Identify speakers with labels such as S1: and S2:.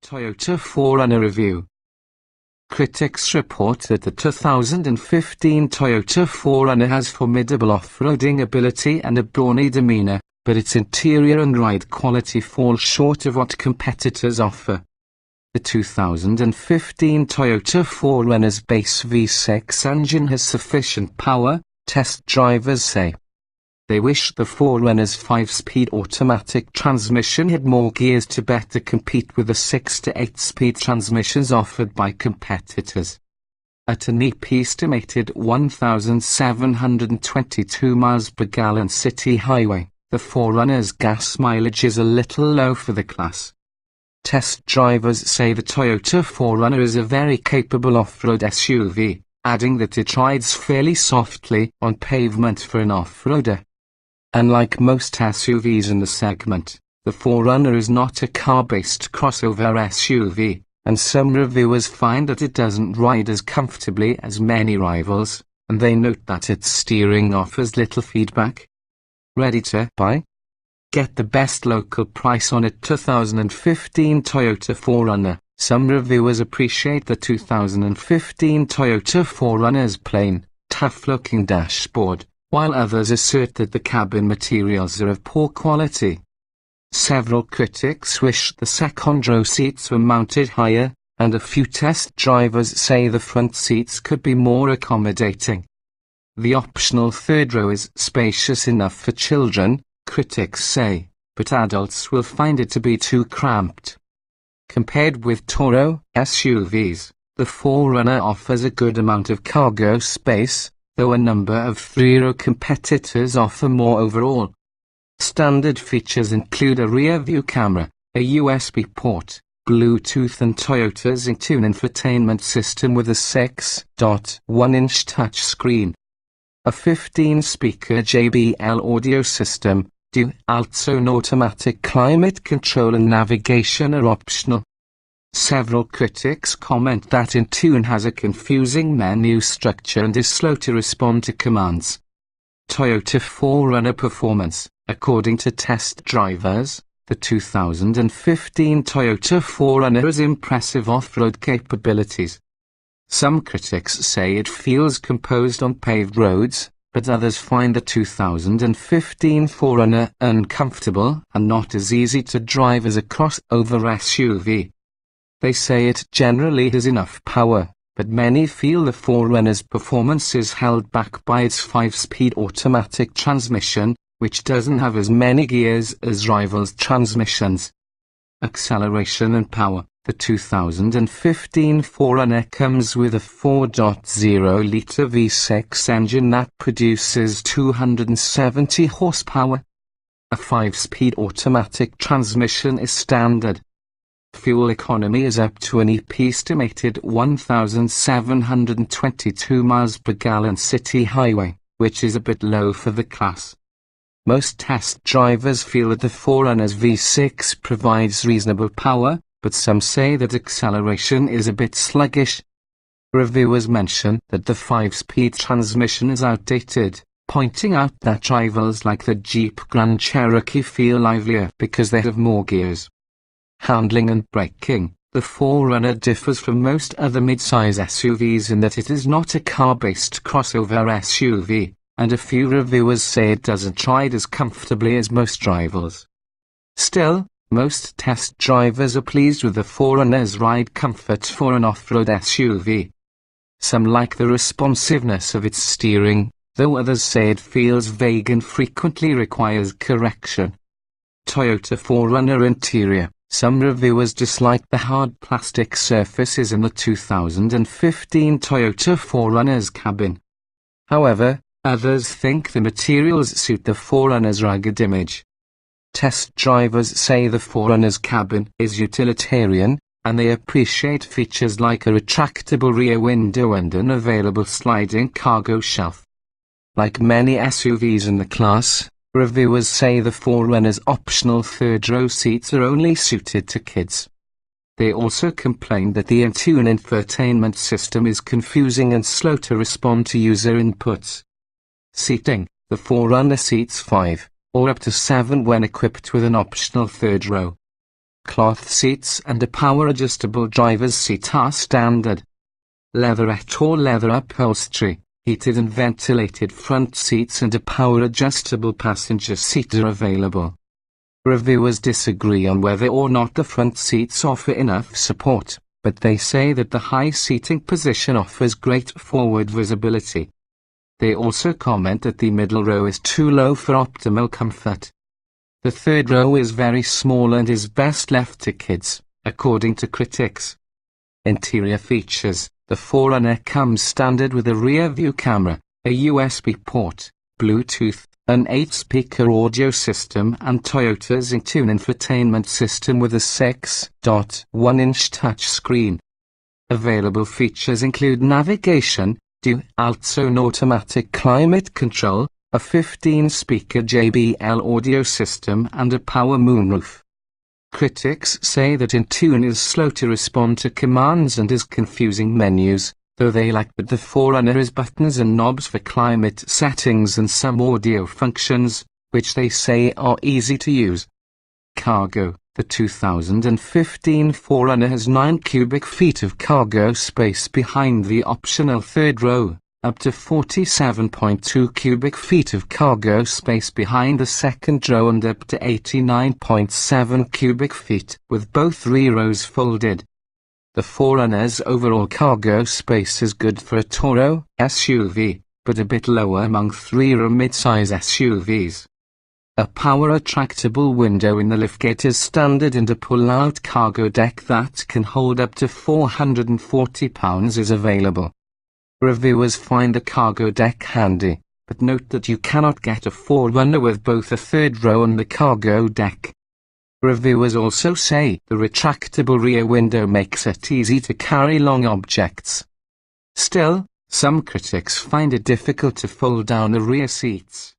S1: Toyota 4Runner review. Critics report that the 2015 Toyota 4Runner has formidable off-roading ability and a brawny demeanor, but its interior and ride quality fall short of what competitors offer. The 2015 Toyota 4Runner's base V6 engine has sufficient power, test drivers say. They wish the 4Runner's 5-speed automatic transmission had more gears to better compete with the 6 to 8-speed transmissions offered by competitors. At an estimated 1,722 miles per gallon city highway, the 4Runner's gas mileage is a little low for the class. Test drivers say the Toyota 4Runner is a very capable off-road SUV, adding that it rides fairly softly on pavement for an off-roader. Unlike most SUVs in the segment, the 4Runner is not a car-based crossover SUV, and some reviewers find that it doesn't ride as comfortably as many rivals, and they note that its steering offers little feedback. Ready to buy? Get the best local price on a 2015 Toyota 4Runner. Some reviewers appreciate the 2015 Toyota 4Runner's plain, tough-looking dashboard, while others assert that the cabin materials are of poor quality. Several critics wish the second-row seats were mounted higher, and a few test drivers say the front seats could be more accommodating. The optional third row is spacious enough for children, critics say, but adults will find it to be too cramped. Compared with Toro SUVs, the 4Runner offers a good amount of cargo space, though a number of 3-row competitors offer more overall. Standard features include a rear-view camera, a USB port, Bluetooth and Toyota's in-tune infotainment system with a 6.1-inch touchscreen. A 15-speaker JBL audio system, dual-zone automatic climate control and navigation are optional. Several critics comment that in-tune has a confusing menu structure and is slow to respond to commands. Toyota 4Runner performance. According to test drivers, the 2015 Toyota 4Runner has impressive off-road capabilities. Some critics say it feels composed on paved roads, but others find the 2015 4Runner uncomfortable and not as easy to drive as a crossover SUV. They say it generally has enough power, but many feel the 4Runner's performance is held back by its 5-speed automatic transmission, which doesn't have as many gears as rivals' transmissions. Acceleration and power. The 2015 4Runner comes with a 4.0-litre V6 engine that produces 270 horsepower. A 5-speed automatic transmission is standard. Fuel economy is up to an estimated 1,722 miles per gallon city highway, which is a bit low for the class. Most test drivers feel that the 4Runner's V6 provides reasonable power, but some say that acceleration is a bit sluggish. Reviewers mention that the 5-speed transmission is outdated, pointing out that rivals like the Jeep Grand Cherokee feel livelier because they have more gears. Handling and braking. The 4Runner differs from most other mid-size SUVs in that it is not a car-based crossover SUV, and a few reviewers say it doesn't ride as comfortably as most rivals. Still, most test drivers are pleased with the 4Runner's ride comfort for an off-road SUV. Some like the responsiveness of its steering, though others say it feels vague and frequently requires correction. Toyota 4Runner interior. Some reviewers dislike the hard plastic surfaces in the 2015 Toyota 4Runner's cabin. However, others think the materials suit the 4Runner's rugged image. Test drivers say the 4Runner's cabin is utilitarian, and they appreciate features like a retractable rear window and an available sliding cargo shelf. Like many SUVs in the class, reviewers say the 4Runner's optional third-row seats are only suited to kids. They also complain that the in-tune infotainment system is confusing and slow to respond to user inputs. Seating. The 4Runner seats 5, or up to 7 when equipped with an optional third row. Cloth seats and a power-adjustable driver's seat are standard. Leatherette or leather upholstery, heated and ventilated front seats and a power-adjustable passenger seat are available. Reviewers disagree on whether or not the front seats offer enough support, but they say that the high seating position offers great forward visibility. They also comment that the middle row is too low for optimal comfort. The third row is very small and is best left to kids, according to critics. Interior features: the 4Runner comes standard with a rear view camera, a USB port, Bluetooth, an 8-speaker audio system and Toyota's in-tune infotainment system with a 6.1-inch touchscreen. Available features include navigation, dual-zone automatic climate control, a 15-speaker JBL audio system and a power moonroof. Critics say that in-tune is slow to respond to commands and is confusing menus, though they like that the 4Runner has buttons and knobs for climate settings and some audio functions, which they say are easy to use. Cargo: the 2015 4Runner has 9 cubic feet of cargo space behind the optional third row, up to 47.2 cubic feet of cargo space behind the second row and up to 89.7 cubic feet with both rear rows folded. The 4Runner's overall cargo space is good for a Toro SUV, but a bit lower among 3-row midsize SUVs. A power-retractable window in the liftgate is standard and a pull-out cargo deck that can hold up to 440 pounds is available. Reviewers find the cargo deck handy, but note that you cannot get a 4Runner with both a third row and the cargo deck. Reviewers also say the retractable rear window makes it easy to carry long objects. Still, some critics find it difficult to fold down the rear seats.